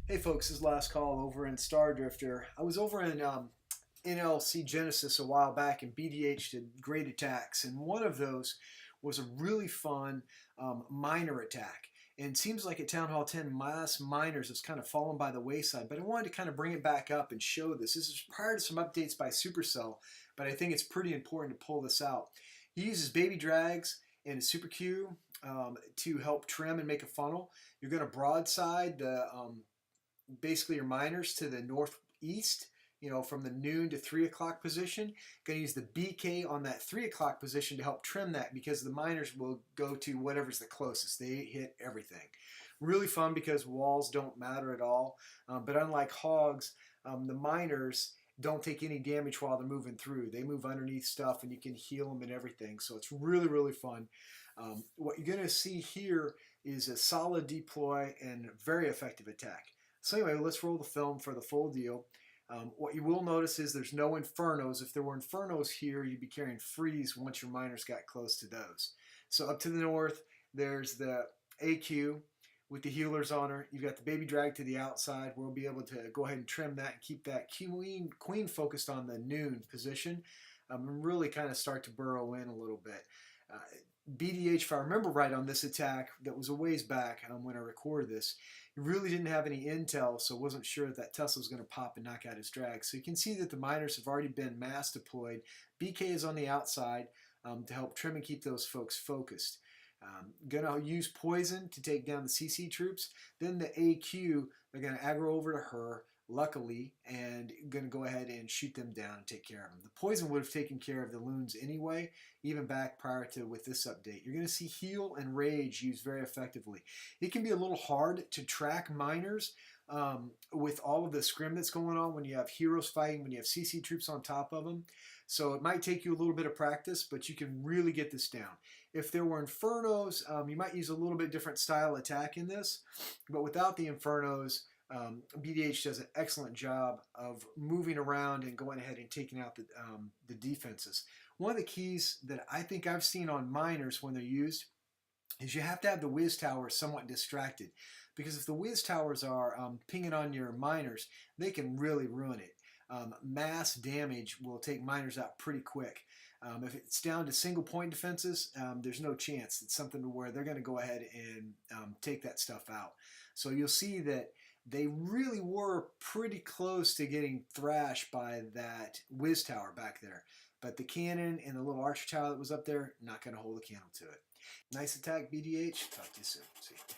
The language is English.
Hey folks, this is Last Call over in Star Drifter. I was over in NLC Genesis a while back, and BDH did great attacks, and one of those was a really fun miner attack. And it seems like at Town Hall 10, mass miners has kind of fallen by the wayside, but I wanted to kind of bring it back up and show this. This is prior to some updates by SuperCell, but I think it's pretty important to pull this out. He uses baby drags and a super Q to help trim and make a funnel. You're going to broadside the basically your miners to the northeast, from the noon to 3 o'clock position. Going to use the BK on that 3 o'clock position to help trim that, because the miners will go to whatever's the closest. They hit everything. Really fun because walls don't matter at all. But unlike hogs, the miners don't take any damage while they're moving through. They move underneath stuff and you can heal them and everything. So it's really, really fun. What you're going to see here is a solid deploy and very effective attack. So anyway, let's roll the film for the full deal. What you will notice is there's no infernos. If there were infernos here, you'd be carrying freeze once your miners got close to those. So up to the north, there's the AQ with the healers on her. You've got the baby drag to the outside. We'll be able to go ahead and trim that and keep that queen focused on the noon position, and really kind of start to burrow in a little bit. BDH, if I remember right on this attack, that was a ways back when I recorded this, he really didn't have any intel, so wasn't sure that Tesla was going to pop and knock out his drag. So you can see that the miners have already been mass deployed. BK is on the outside to help trim and keep those folks focused. Going to use poison to take down the CC troops. Then the AQ, they're going to aggro over to her, luckily, and going to go ahead and shoot them down and take care of them. The poison would have taken care of the loons anyway, even back prior to with this update. You're going to see heal and rage used very effectively. It can be a little hard to track miners with all of the scrim that's going on when you have heroes fighting, when you have CC troops on top of them. So it might take you a little bit of practice, but you can really get this down. If there were infernos, you might use a little bit different style attack in this, but without the infernos, BDH does an excellent job of moving around and going ahead and taking out the defenses. One of the keys that I think I've seen on miners when they're used is you have to have the whiz towers somewhat distracted, because if the whiz towers are pinging on your miners, they can really ruin it. Mass damage will take miners out pretty quick. If it's down to single point defenses, there's no chance. It's something where they're going to go ahead and take that stuff out. So you'll see that they really were pretty close to getting thrashed by that whiz tower back there. But the cannon and the little archer tower that was up there, not going to hold a candle to it. Nice attack, BDH. Talk to you soon. See you.